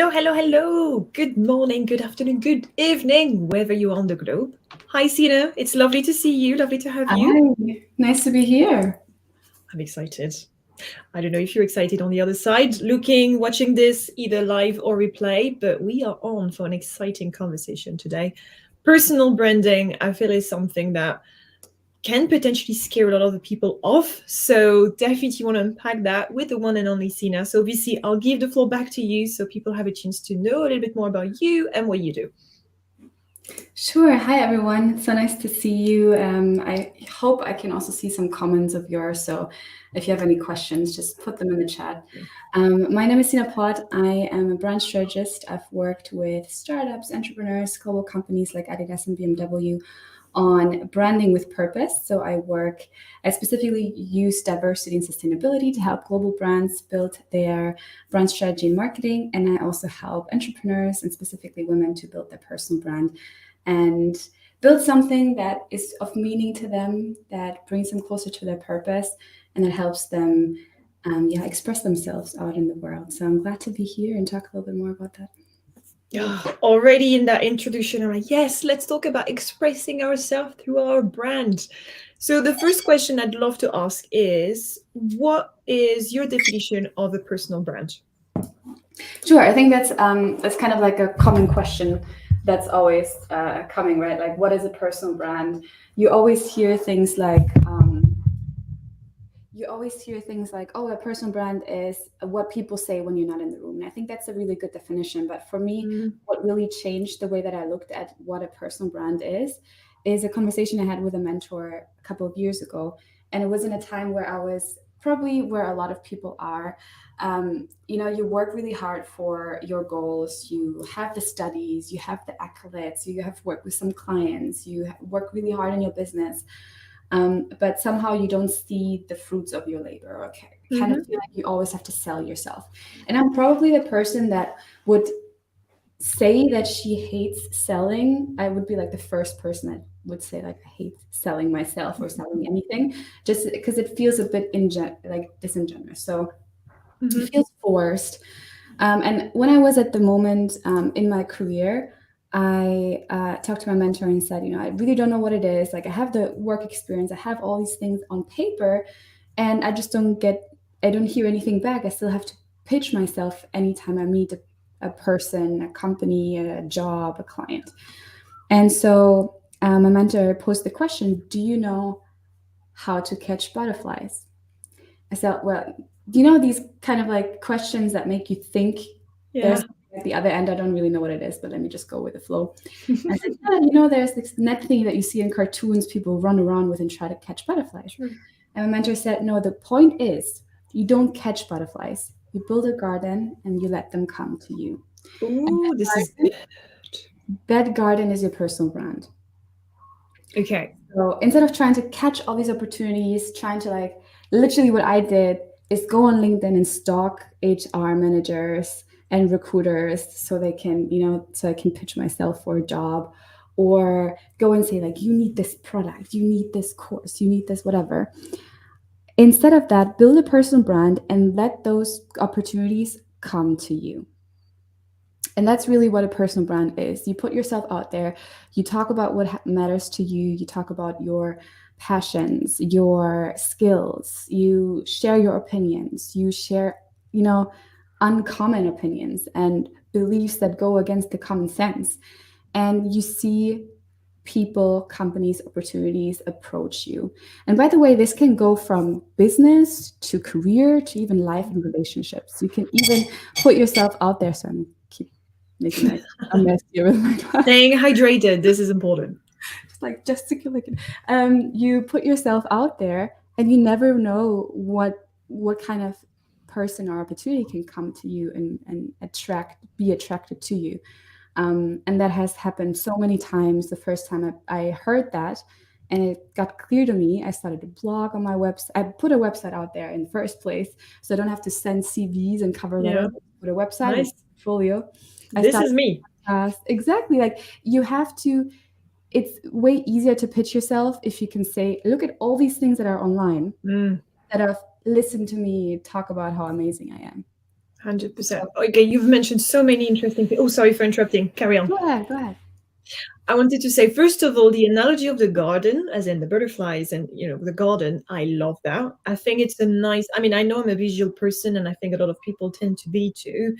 Hello, hello, hello. Good morning, good afternoon, good evening, wherever you are on the globe. Hi, Sina. It's lovely to see you. Lovely to have you. Hi, nice to be here. I'm excited. I don't know if you're excited on the other side, watching this either live or replay, but we are on for an exciting conversation today. Personal branding, I feel, is something that can potentially scare a lot of the people off. So definitely want to unpack that with the one and only Sina. So VC, I'll give the floor back to you so people have a chance to know a little bit more about you and what you do. Sure. Hi, everyone. It's so nice to see you. I hope I can also see some comments of yours. So if you have any questions, just put them in the chat. My name is Sina Pot. I am a brand strategist. I've worked with startups, entrepreneurs, global companies like Adidas and BMW on branding with purpose. So I specifically use diversity and sustainability to help global brands build their brand strategy and marketing. And I also help entrepreneurs and specifically women to build their personal brand and build something that is of meaning to them, that brings them closer to their purpose, and that helps them express themselves out in the world. So I'm glad to be here and talk a little bit more about that. Yeah, already in that introduction, I'm like, yes, let's talk about expressing ourselves through our brand. So the first question I'd love to ask is, what is your definition of a personal brand? Sure, I think that's kind of like a common question that's always coming, right? Like, what is a personal brand? You always hear things like oh, a personal brand is what people say when you're not in the room. And I think that's a really good definition. But for me, Mm, what really changed the way that I looked at what a personal brand is a conversation I had with a mentor a couple of years ago. And it was in a time where I was probably where a lot of people are. You work really hard for your goals. You have the studies, you have the accolades, you have worked with some clients, you work really hard in your business, but somehow you don't see the fruits of your labor, or kind of mhm. feel like you always have to sell yourself. And I'm probably the person that would say that she hates selling. I would be like the first person that would say like I hate selling myself or selling anything, just because it feels a bit like disingenuous. So it Mhm. feels forced. And when I was at the moment in my career, I talked to my mentor and said, I really don't know what it is. Like, I have the work experience, I have all these things on paper, and I don't hear anything back. I still have to pitch myself anytime I meet a person, a company, a job, a client. And so my mentor posed the question, do you know how to catch butterflies? I said, well, these kind of like questions that make you think there's Yeah. at the other end. I don't really know what it is, but let me just go with the flow. I said, yeah, there's this net thing that you see in cartoons, people run around with and try to catch butterflies. Sure. And my mentor said, no, the point is you don't catch butterflies. You build a garden and you let them come to you. And Ooh, this is good. that garden is your personal brand. Okay. So instead of trying to catch all these opportunities, trying to like literally what I did is go on LinkedIn and stalk HR managers and recruiters so they can, so I can pitch myself for a job, or go and say like, you need this product, you need this course, you need this whatever. Instead of that, build a personal brand and let those opportunities come to you. And that's really what a personal brand is. You put yourself out there, you talk about what matters to you, you talk about your passions, your skills, you share your opinions, you share, uncommon opinions and beliefs that go against the common sense. And you see people, companies, opportunities approach you. And by the way, this can go from business to career to even life and relationships. You can even put yourself out there. So I'm keep making like a mess here with my glass. Staying hydrated. This is important. Just like gesticulating. You put yourself out there, and you never know what kind of person or opportunity can come to you and be attracted to you. And that has happened so many times. The first time I heard that and it got clear to me, I started to blog on my website. I put a website out there in the first place, so I don't have to send CVs and cover Yeah. letters. Put a website and Nice. portfolio. I This started is me. exactly like you have to. It's way easier to pitch yourself if you can say, look at all these things that are online, Mm, that have listen to me talk about how amazing I am. 100%. Okay, you've mentioned so many interesting things. Oh, sorry for interrupting. Carry on. Go ahead, go ahead. I wanted to say, first of all, the analogy of the garden, as in the butterflies and, the garden, I love that. I think it's a nice, I mean, I know I'm a visual person and I think a lot of people tend to be too.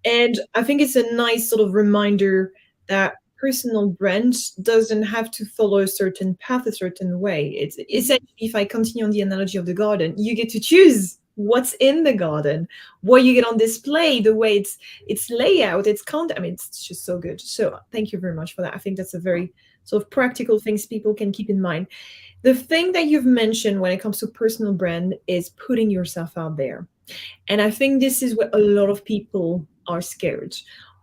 And I think it's a nice sort of reminder that personal brand doesn't have to follow a certain path, a certain way. It's essentially, if I continue on the analogy of the garden, you get to choose what's in the garden, what you get on display, the way it's layout, it's content. I mean, it's just so good. So thank you very much for that. I think that's a very sort of practical things people can keep in mind. The thing that you've mentioned when it comes to personal brand is putting yourself out there. And I think this is what a lot of people are scared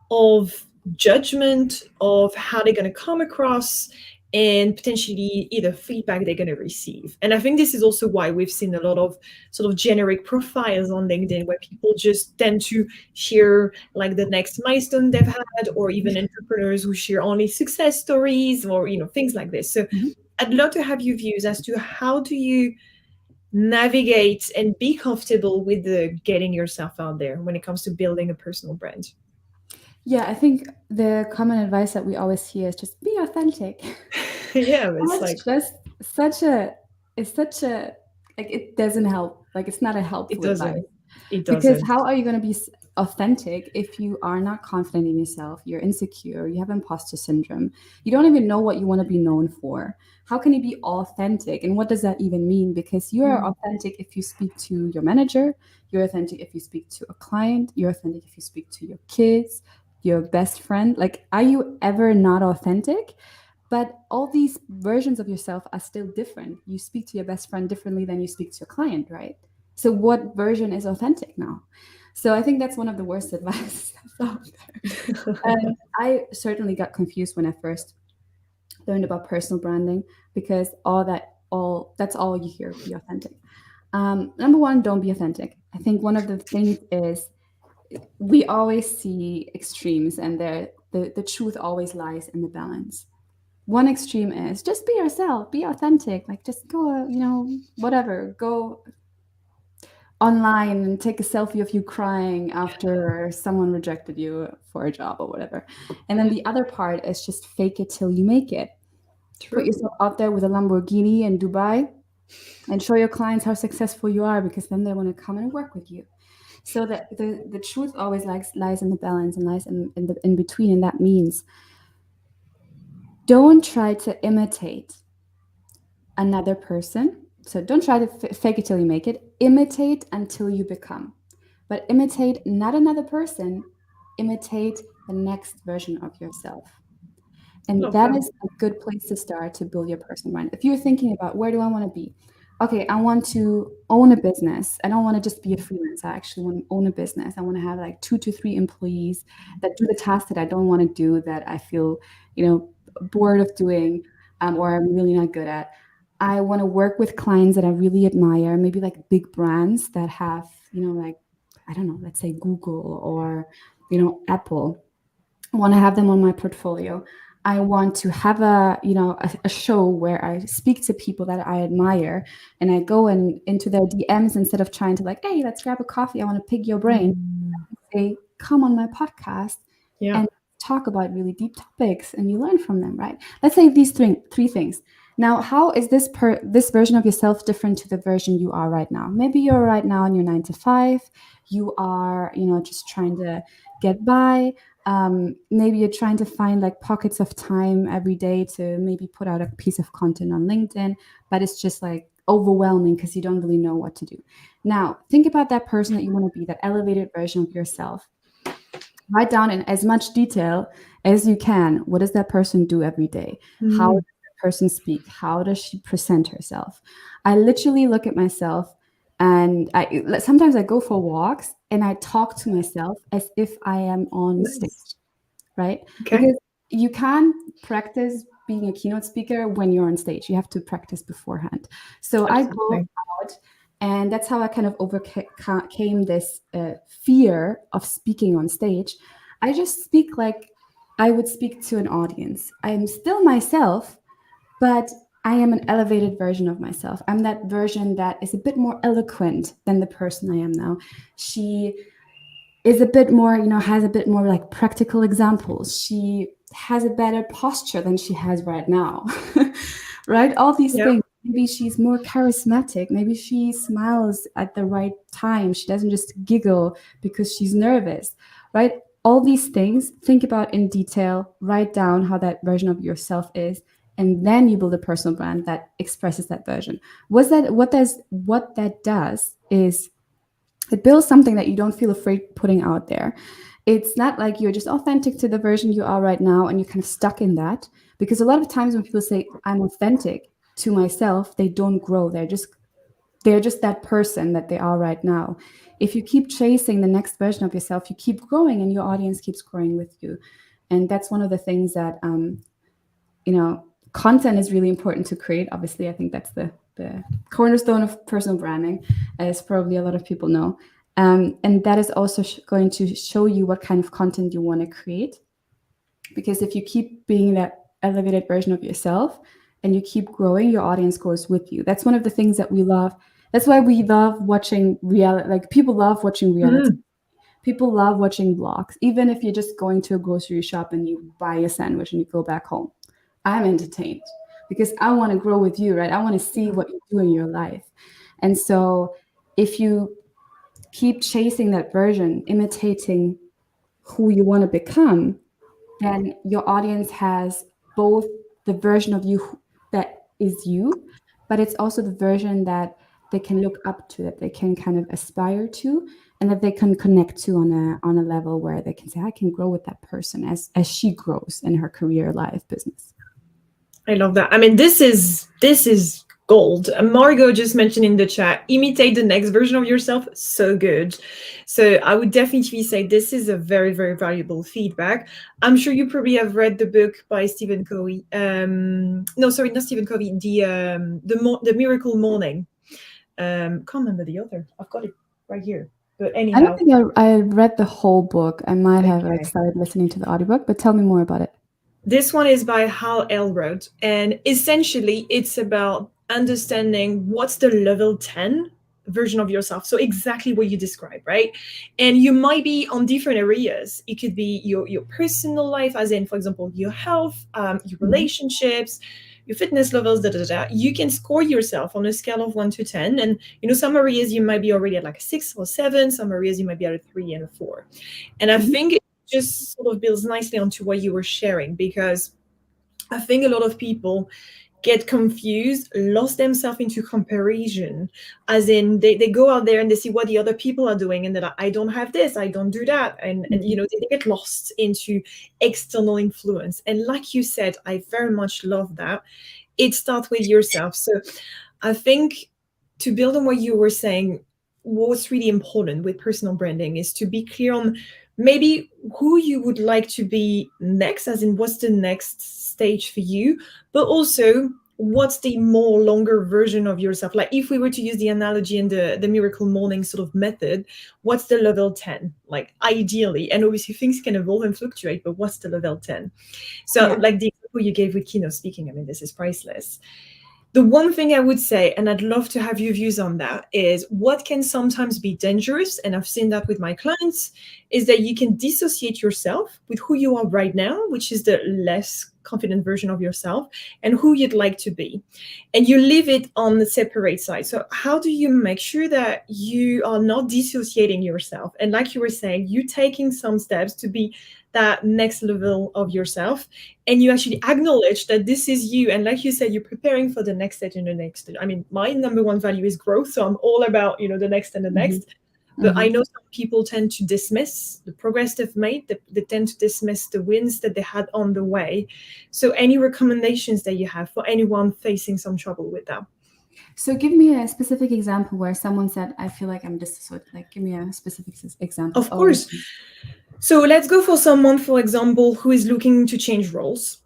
of: judgment, of how they're going to come across, and potentially either feedback they're going to receive. And I think this is also why we've seen a lot of sort of generic profiles on LinkedIn where people just tend to share like the next milestone they've had, or even entrepreneurs who share only success stories, or things like this. So I'd love to have your views as to how do you navigate and be comfortable with the getting yourself out there when it comes to building a personal brand. Yeah, I think the common advice that we always hear is just be authentic. Yeah, And it's it's just such a like it doesn't help. Like it's not a helpful advice. It Because doesn't. how are you going to be authentic if you are not confident in yourself? You're insecure, you have imposter syndrome, you don't even know what you want to be known for. How can you be authentic? And what does that even mean? Because you are authentic if you speak to your manager, you're authentic if you speak to a client, you're authentic if you speak to your kids, your best friend. Like, are you ever not authentic? But all these versions of yourself are still different. You speak to your best friend differently than you speak to your client, right? So what version is authentic now? So I think that's one of the worst advice out there. And I certainly got confused when I first learned about personal branding, because that's all you hear: be authentic. Number one, don't be authentic. I think one of the things is we always see extremes, and the truth always lies in the balance. One extreme is just be yourself, be authentic, like just go, whatever, go online and take a selfie of you crying after someone rejected you for a job or whatever. And then the other part is just fake it till you make it. Put yourself out there with a Lamborghini in Dubai and show your clients how successful you are, because then they want to come and work with you. So that the truth always lies in the balance and lies in between. And that means don't try to imitate another person. So don't try to fake it till you make it. Imitate until you become. But imitate not another person, imitate the next version of yourself. And that is a good place to start to build your personal brand. If you're thinking about, where do I want to be? Okay, I want to own a business. I don't want to just be a freelancer. I actually want to own a business. I want to have like 2 to 3 employees that do the tasks that I don't want to do, that I feel, bored of doing, or I'm really not good at. I want to work with clients that I really admire, maybe like big brands that have, like, I don't know, let's say Google or, Apple. I want to have them on my portfolio. I want to have a show where I speak to people that I admire, and I go into their DMs instead of trying to like, hey, let's grab a coffee, I want to pick your brain. Say, come on my podcast and talk about really deep topics, and you learn from them, right? Let's say these three things. Now, how is this version of yourself different to the version you are right now? Maybe you're right now in your 9 to 5. You are, just trying to get by. Maybe you're trying to find like pockets of time every day to maybe put out a piece of content on LinkedIn, but it's just like overwhelming because you don't really know what to do. Now, think about that person that you want to be, that elevated version of yourself. Write down in as much detail as you can, what does that person do every day? How does that person speak? How does she present herself? I literally look at myself, and sometimes I go for walks and I talk to myself as if I am on stage, right? Okay. Because you can't practice being a keynote speaker when you're on stage. You have to practice beforehand. So Absolutely. I go out, and that's how I kind of overcame this fear of speaking on stage. I just speak like I would speak to an audience. I'm still myself, but I am an elevated version of myself. I'm that version that is a bit more eloquent than the person I am now. She is a bit more, has a bit more like practical examples. She has a better posture than she has right now, right? All these Yeah. things. Maybe she's more charismatic. Maybe she smiles at the right time. She doesn't just giggle because she's nervous, right? All these things, think about in detail, write down how that version of yourself is, and then you build a personal brand that expresses that version. What that does is it builds something that you don't feel afraid putting out there. It's not like you're just authentic to the version you are right now and you're kind of stuck in that. Because a lot of times when people say, I'm authentic to myself, they don't grow. They're just that person that they are right now. If you keep chasing the next version of yourself, you keep growing and your audience keeps growing with you. And that's one of the things that content is really important to create. Obviously, I think that's the cornerstone of personal branding, as probably a lot of people know. And that is also going to show you what kind of content you want to create. Because if you keep being that elevated version of yourself and you keep growing, your audience grows with you. That's one of the things that we love. That's why we love watching reality. Like, people love watching reality. Mm. People love watching vlogs. Even if you're just going to a grocery shop and you buy a sandwich and you go back home, I'm entertained because I want to grow with you, right? I want to see what you do in your life. And so if you keep chasing that version, imitating who you want to become, then your audience has both the version of you that is you, but it's also the version that they can look up to, that they can kind of aspire to, and that they can connect to on a level where they can say, I can grow with that person as she grows in her career, life, business. I love that. I mean, this is gold. Margot just mentioned in the chat, imitate the next version of yourself. So good. So I would definitely say this is a very, very valuable feedback. I'm sure you probably have read the book by Stephen Covey. No, sorry, not Stephen Covey. The Miracle Morning. Can't remember the author. I've got it right here. But anyhow, I don't think I read the whole book. I might have started listening to the audiobook, but tell me more about it. This one is by Hal Elrod, and essentially it's about understanding what's the level 10 version of yourself. So exactly what you described, right? And you might be on different areas. It could be your personal life, as in, for example, your health, your relationships, your fitness levels, You can score yourself on a scale of 1 to 10. And, some areas you might be already at like a 6 or 7. Some areas you might be at a 3 and a 4. And I think just sort of builds nicely onto what you were sharing, because I think a lot of people get confused, lost themselves into comparison, as in they go out there and they see what the other people are doing, and that I don't have this, I don't do that, and they get lost into external influence. And like you said, I very much love that. It starts with yourself. So I think, to build on what you were saying, what's really important with personal branding is to be clear on maybe who you would like to be next, as in what's the next stage for you, but also what's the more longer version of yourself. Like, if we were to use the analogy in the Miracle Morning sort of method, what's the level 10? Like, ideally, and obviously things can evolve and fluctuate, but what's the level 10? So like the example you gave with keynote speaking, I mean, this is priceless. The one thing I would say, and I'd love to have your views on that, is what can sometimes be dangerous, and I've seen that with my clients, is that you can dissociate yourself with who you are right now, which is the less confident version of yourself, and who you'd like to be. And you leave it on the separate side. So how do you make sure that you are not dissociating yourself? And like you were saying, you taking some steps to be that next level of yourself, and you actually acknowledge that this is you. And like you said, you're preparing for the next stage and the next stage. I mean, my number one value is growth, so I'm all about the next and the next. But I know some people tend to dismiss the progress they've made. They tend to dismiss the wins that they had on the way. So any recommendations that you have for anyone facing some trouble with that? So give me a specific example where someone said, I feel like I'm dissociated. Like, give me a specific example. Of course. So let's go for someone, for example, who is looking to change roles,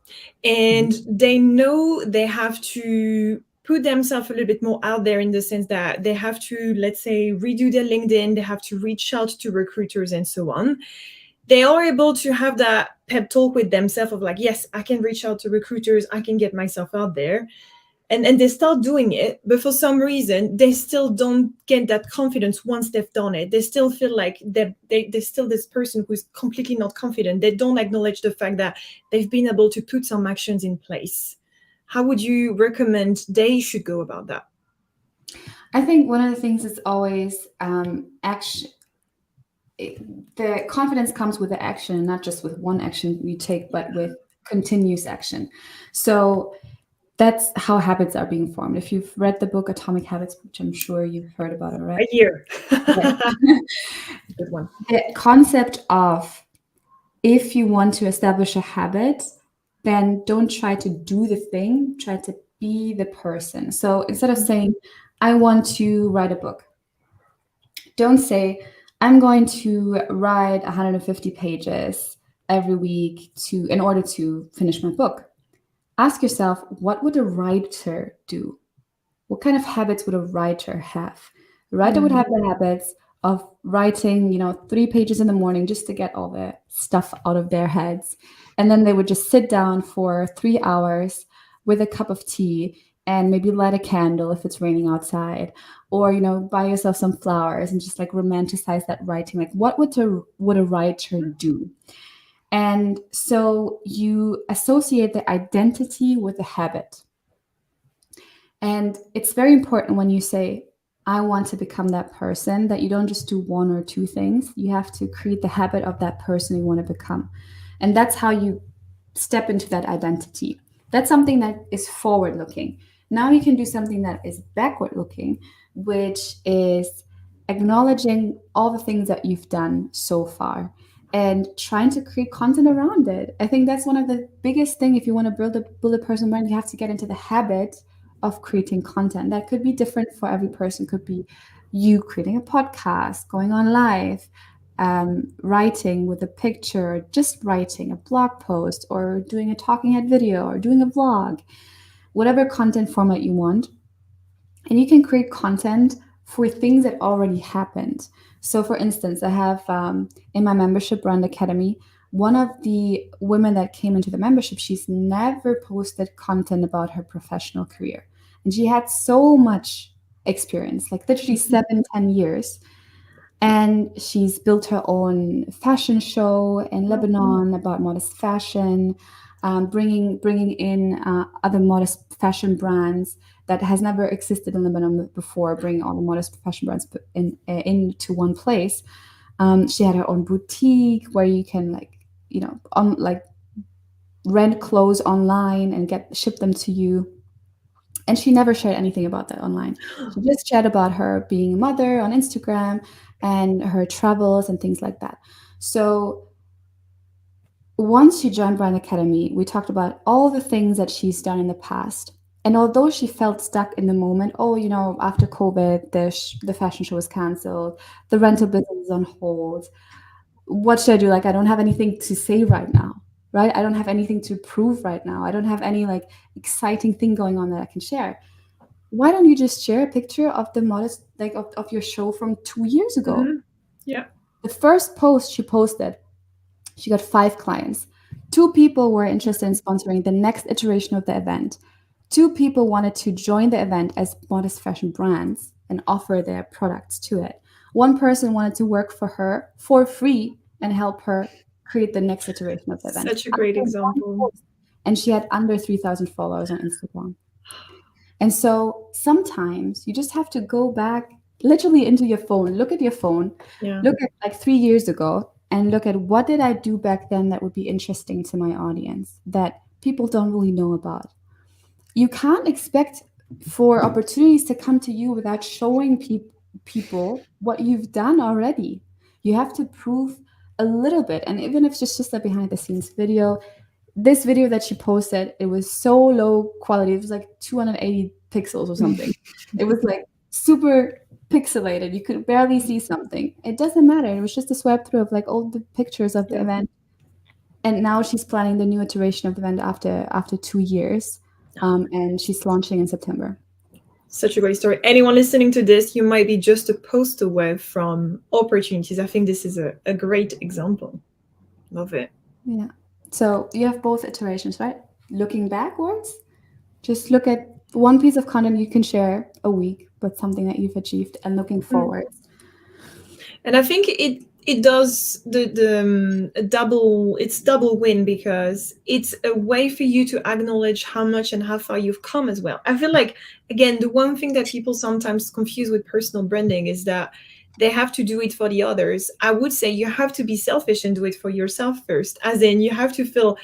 and they know they have to put themselves a little bit more out there, in the sense that they have to, let's say, redo their LinkedIn, they have to reach out to recruiters and so on. They are able to have that pep talk with themselves of like, yes, I can reach out to recruiters, I can get myself out there. and they start doing it, but for some reason they still don't get that confidence once they've done it. They still feel like they're still this person who's completely not confident. They don't acknowledge the fact that they've been able to put some actions in place. How would you recommend they should go about that? I think one of the things is always action. The confidence comes with the action, not just with one action you take, but with continuous action. So that's how habits are being formed. If you've read the book Atomic Habits, which I'm sure you've heard about already. A year. Yeah. Good one. The concept of, if you want to establish a habit, then don't try to do the thing, try to be the person. So instead of saying, I want to write a book, don't say, I'm going to write 150 pages every week in order to finish my book. Ask yourself, what would a writer do? What kind of habits would a writer have? A writer would have the habits of writing, 3 pages in the morning just to get all the stuff out of their heads. And then they would just sit down for 3 hours with a cup of tea and maybe light a candle if it's raining outside, or, buy yourself some flowers and just like romanticize that writing. Like, what would a writer do? And so you associate the identity with the habit. And it's very important when you say, I want to become that person, that you don't just do one or two things. You have to create the habit of that person you want to become. And that's how you step into that identity. That's something that is forward looking. Now you can do something that is backward looking, which is acknowledging all the things that you've done so far and trying to create content around it. I think that's one of the biggest things. If you want to build a personal brand, you have to get into the habit of creating content. That could be different for every person. Could be you creating a podcast, going on live, writing with a picture, just writing a blog post, or doing a talking head video, or doing a vlog, whatever content format you want. And you can create content for things that already happened. So for instance, I have in my membership Brand Academy, one of the women that came into the membership, she's never posted content about her professional career. And she had so much experience, like literally 7-10 years. And she's built her own fashion show in Lebanon about modest fashion, bringing in other modest fashion brands that has never existed in Lebanon before, bringing all the modest fashion brands into one place. She had her own boutique where you can rent clothes online and ship them to you. And she never shared anything about that online. She just shared about her being a mother on Instagram and her travels and things like that. So once she joined Brand Academy, we talked about all the things that she's done in the past. And although she felt stuck in the moment, after COVID, the fashion show was canceled, the rental business is on hold. What should I do? Like, I don't have anything to say right now, right? I don't have anything to prove right now. I don't have any exciting thing going on that I can share. Why don't you just share a picture of the modest, of your show from 2 years ago? Mm-hmm. Yeah. The first post she posted, she got 5 clients. 2 people were interested in sponsoring the next iteration of the event. 2 people wanted to join the event as modest fashion brands and offer their products to it. 1 person wanted to work for her for free and help her create the next iteration of the event. Such a great example. And she had under 3,000 followers on Instagram. And so sometimes you just have to go back literally into your phone, look at your phone, look at 3 years ago, and look at what did I do back then that would be interesting to my audience that people don't really know about. You can't expect for opportunities to come to you without showing people what you've done already. You have to prove a little bit. And even if it's just a behind the scenes video, this video that she posted, it was so low quality. It was like 280 pixels or something. It was super pixelated. You could barely see something. It doesn't matter. It was just a swipe through of all the pictures of the event. And now she's planning the new iteration of the event after 2 years. And she's launching in September. Such a great story. Anyone listening to this, you might be just a post away from opportunities. I think this is a great example. Love it. Yeah. So you have both iterations, right? Looking backwards, just look at one piece of content you can share a week, but something that you've achieved and looking forward. And I think it does a double, it's double win, because it's a way for you to acknowledge how much and how far you've come as well. I feel like, again, the one thing that people sometimes confuse with personal branding is that they have to do it for the others. I would say you have to be selfish and do it for yourself first, as in you have to feel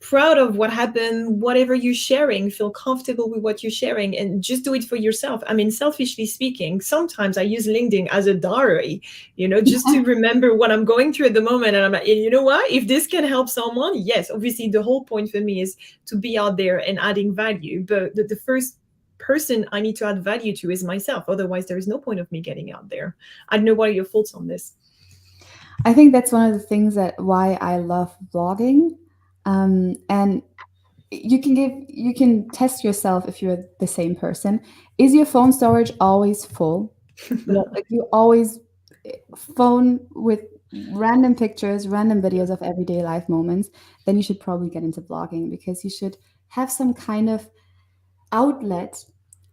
proud of what happened, whatever you're sharing, feel comfortable with what you're sharing, and just do it for yourself. I mean, selfishly speaking, sometimes I use LinkedIn as a diary, just to remember what I'm going through at the moment. And I'm like, you know what? If this can help someone, yes, obviously the whole point for me is to be out there and adding value. But the first person I need to add value to is myself. Otherwise, there is no point of me getting out there. I don't know what are your thoughts on this. I think that's one of the things that why I love vlogging. And you can test yourself if you're the same person. Is your phone storage always full? Like you always phone with random pictures, random videos of everyday life moments, then you should probably get into vlogging, because you should have some kind of outlet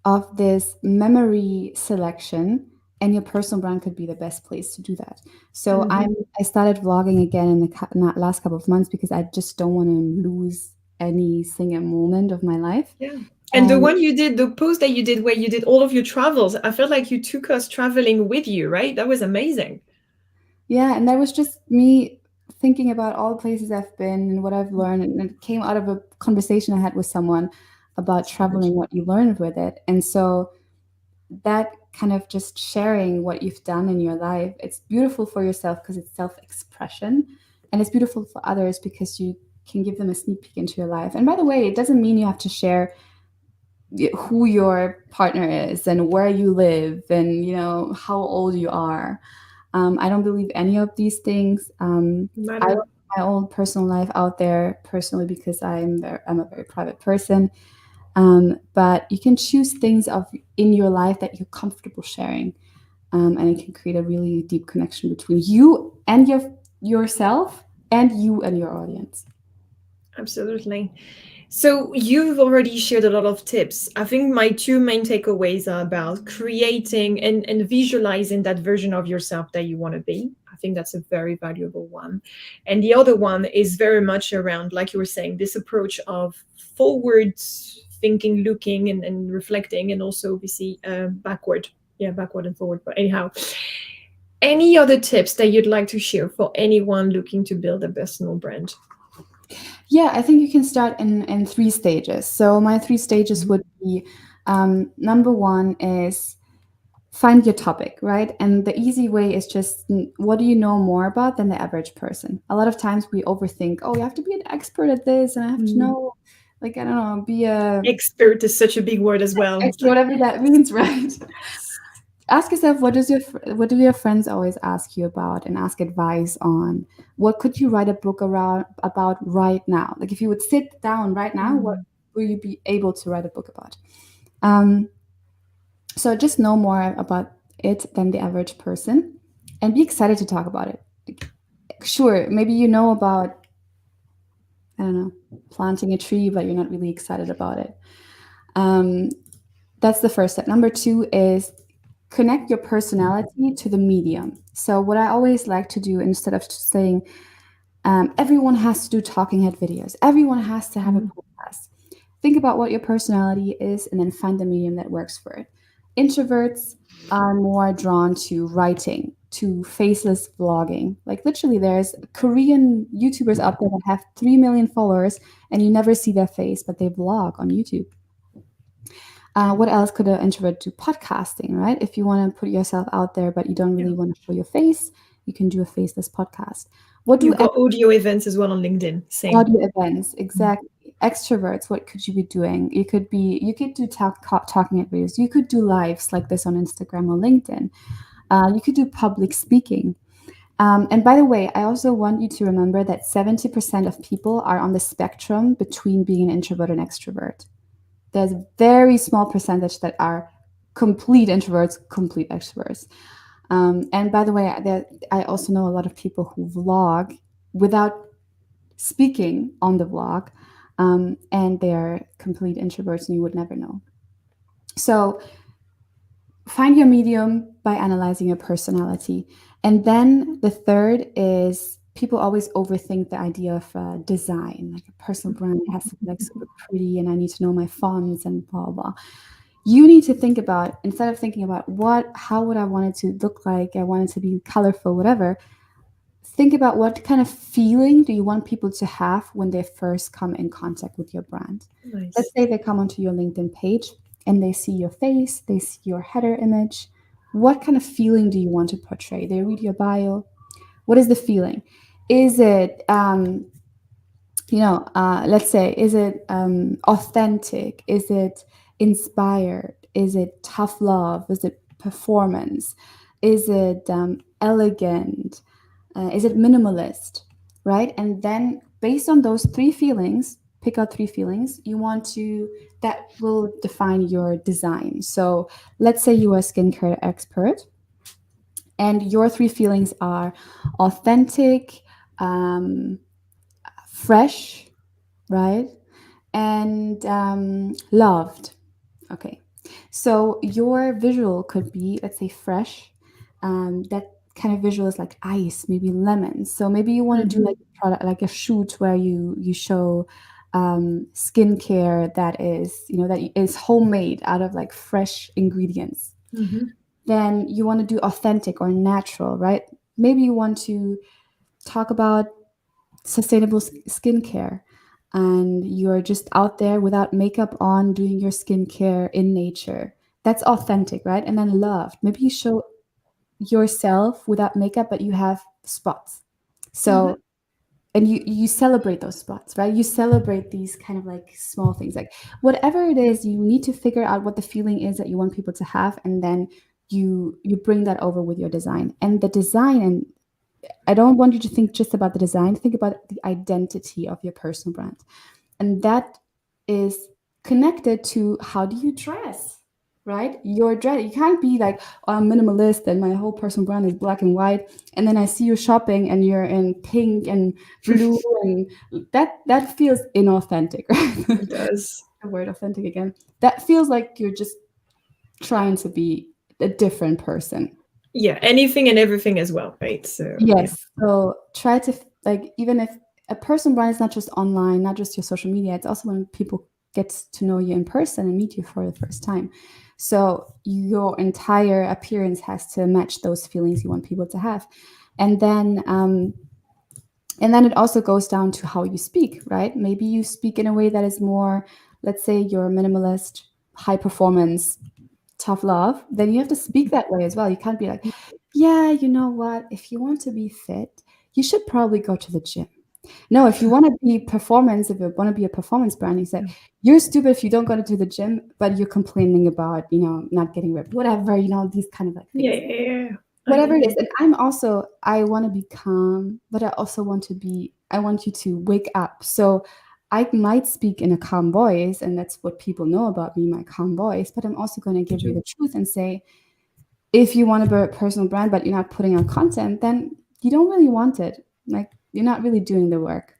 of this memory selection, and your personal brand could be the best place to do that. So I started vlogging again in the last couple of months, because I just don't want to lose any single moment of my life. Yeah. And the one you did, the post that you did where you did all of your travels, I felt like you took us traveling with you, right? That was amazing. Yeah, and that was just me thinking about all the places I've been and what I've learned, and it came out of a conversation I had with someone about traveling, what you learned with it. And so that kind of just sharing what you've done in your life, it's beautiful for yourself because it's self-expression, and it's beautiful for others because you can give them a sneak peek into your life. And by the way, it doesn't mean you have to share who your partner is and where you live and how old you are. I don't believe any of these things. I want my own personal life out there personally, because I'm a very private person. But you can choose things in your life that you're comfortable sharing, and it can create a really deep connection between you and yourself, and you and your audience. Absolutely. So you've already shared a lot of tips. I think my two main takeaways are about creating and visualizing that version of yourself that you want to be. I think that's a very valuable one. And the other one is very much around, like you were saying, this approach of forward thinking, looking and reflecting, and also obviously backward. Yeah, backward and forward. But anyhow, any other tips that you'd like to share for anyone looking to build a personal brand? Yeah, I think you can start in 3 stages. So my 3 stages would be, number 1 is find your topic, right? And the easy way is just, what do you know more about than the average person? A lot of times we overthink, oh, you have to be an expert at this, and I have to know, like, I don't know, be a... Expert is such a big word as well. Whatever that means, right? Ask yourself, what do your friends always ask you about and ask advice on? What could you write a book about right now? Like, if you would sit down right now, what will you be able to write a book about? So just know more about it than the average person, and be excited to talk about it. Sure, maybe you know about, I don't know, planting a tree, but you're not really excited about it. That's the first step. Number 2 is connect your personality to the medium. So what I always like to do, instead of saying everyone has to do talking head videos, everyone has to have a podcast, think about what your personality is and then find the medium that works for it. Introverts are more drawn to writing, to faceless vlogging. Like, literally, there's Korean YouTubers out there that have 3 million followers and you never see their face, but they vlog on YouTube. What else could an introvert do? Podcasting, right? If you want to put yourself out there, but you don't really want to show your face, you can do a faceless podcast. You've got audio events as well on LinkedIn. Same. Audio events, exactly. Extroverts, what could you be doing? You could do talking at videos. You could do lives like this on Instagram or LinkedIn. You could do public speaking. And by the way, I also want you to remember that 70% of people are on the spectrum between being an introvert and extrovert. There's a very small percentage that are complete introverts, complete extroverts. And by the way, I also know a lot of people who vlog without speaking on the vlog, and they are complete introverts, and you would never know. So find your medium by analyzing your personality. And then the third is people always overthink the idea of design, like a personal brand has to be like super pretty and I need to know my fonts and blah, blah. You need to think about, instead of thinking about how would I want it to look like, I want it to be colorful, whatever, think about what kind of feeling do you want people to have when they first come in contact with your brand. Nice. Let's say they come onto your LinkedIn page and they see your face, they see your header image. What kind of feeling do you want to portray? They read your bio. What is the feeling? Is it, let's say, is it authentic? Is it inspired? Is it tough love? Is it performance? Is it elegant? Is it minimalist? Right? And then based on those three feelings, pick out three feelings that will define your design. So let's say you are a skincare expert and your three feelings are authentic, fresh, right? And loved. Okay. So your visual could be, let's say, fresh. That kind of visual is like ice, maybe lemons. So maybe you want to do like a product, like a shoot where you show skincare that is homemade out of like fresh ingredients. Then you want to do authentic or natural, right? Maybe you want to talk about sustainable skincare and you're just out there without makeup on doing your skincare in nature. That's authentic, right? And then loved. Maybe you show yourself without makeup, but you have spots. So, and you celebrate those spots, right? You celebrate these kind of like small things, like whatever it is, you need to figure out what the feeling is that you want people to have, and then you bring that over with your design. And the design, and I don't want you to think just about the design, think about the identity of your personal brand. And that is connected to how do you dress, right? Your dress, you can't be like, oh, I'm minimalist and my whole personal brand is black and white. And then I see you shopping and you're in pink and blue and that feels inauthentic, right? It does. The word authentic again. That feels like you're just trying to be a different person. Yeah, anything and everything as well, right? So yes. So try to even if a personal brand is not just online, not just your social media, it's also when people get to know you in person and meet you for the first time. So your entire appearance has to match those feelings you want people to have. And then it also goes down to how you speak, right? Maybe you speak in a way that is more, let's say you're minimalist, high performance, tough love, then you have to speak that way as well. You can't be like, yeah, you know what? If you want to be fit, you should probably go to the gym. No, if you want to be performance, if you want to be a performance brand, you say, you're stupid if you don't go to the gym, but you're complaining about, not getting ripped, whatever, these kind of like things. Yeah. Whatever it is. And I want to be calm, but I also want you to wake up. So I might speak in a calm voice, and that's what people know about me, my calm voice, but I'm also going to give you the truth and say, if you want to be a personal brand, but you're not putting out content, then you don't really want it. Like, you're not really doing the work.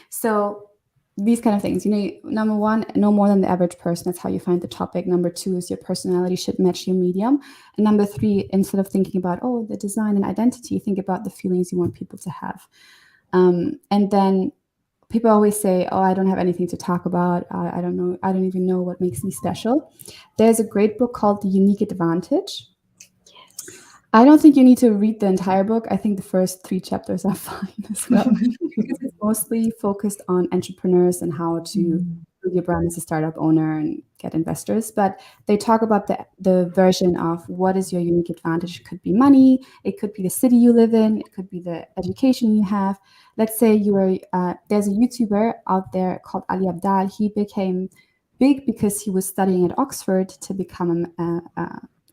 So these kind of things, number one, no more than the average person. That's how you find the topic. Number two is your personality should match your medium. And number three, instead of thinking about, the design and identity, think about the feelings you want people to have. And then people always say, I don't have anything to talk about. I don't know. I don't even know what makes me special. There's a great book called The Unique Advantage. Yes. I don't think you need to read the entire book. I think the first 3 chapters are fine as well. Because it's mostly focused on entrepreneurs and how to build your brand as a startup owner and get investors. But they talk about the version of what is your unique advantage. It could be money. It could be the city you live in. It could be the education you have. Let's say there's a YouTuber out there called Ali Abdaal. He became big because he was studying at Oxford to become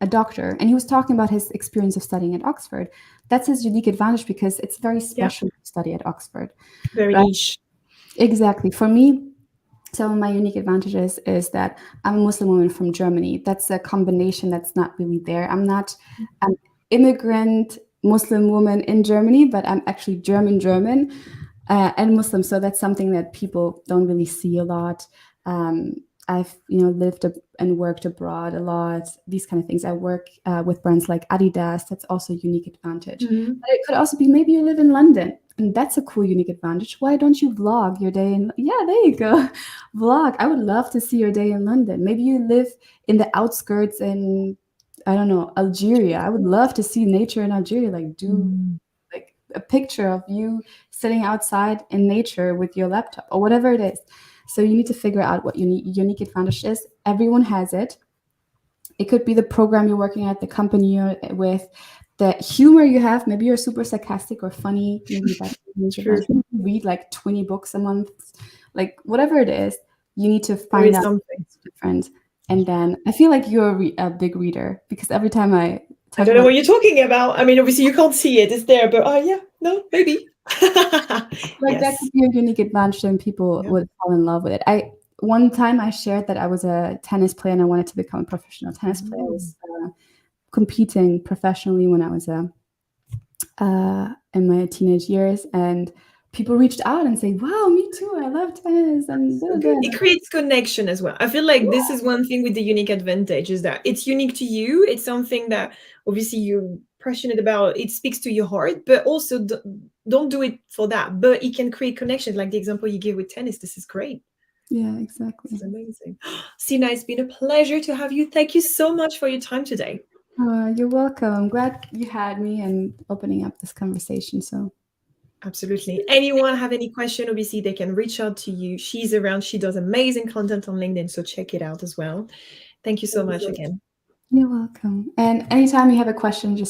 a doctor. And he was talking about his experience of studying at Oxford. That's his unique advantage because it's very special to study at Oxford. Very niche. Exactly. For me, some of my unique advantages is that I'm a Muslim woman from Germany. That's a combination that's not really there. I'm not an immigrant Muslim woman in Germany, but I'm actually German and Muslim. So that's something that people don't really see a lot. I've lived and worked abroad a lot. These kind of things. I work with brands like Adidas. That's also a unique advantage. Mhm. But it could also be maybe you live in London, and that's a cool unique advantage. Why don't you vlog your day in? Yeah, there you go, vlog. I would love to see your day in London. Maybe you live in the outskirts in, I don't know, Algeria. I would love to see nature in Algeria. Like do like a picture of you sitting outside in nature with your laptop or whatever it is. So you need to figure out what unique advantage is. Everyone has it. It could be the program you're working at, the company you're with, the humor you have. Maybe you're super sarcastic or funny. Maybe that's True. read like 20 books a month, like whatever it is. You need to There find is out something. what's different. And then I feel like you're a big reader, because every time I I talk don't know about, what you're talking about. I mean, obviously you can't see it. It's there, but yeah, no, maybe. like that Yes. could be a unique advantage, and people Yeah. would fall in love with it. One time I shared that I was a tennis player and I wanted to become a professional tennis player. I was competing professionally when I was in my teenage years, and people reached out and say, "Wow, me too! I love tennis." And So good. It creates connection as well. I feel like this is one thing with the unique advantage, is that it's unique to you. It's something that obviously you're passionate about. It speaks to your heart, but also don't do it for that. But it can create connections, like the example you give with tennis. This is great. Yeah, This exactly. is amazing. Sina, it's been a pleasure to have you. Thank you so much for your time today. You're welcome. I'm glad you had me and opening up this conversation. So Absolutely. Anyone have any question, obviously they can reach out to you. She's around. She does amazing content on LinkedIn, so check it out as well. Thank you so much again. you're welcome. And anytime you have a question, just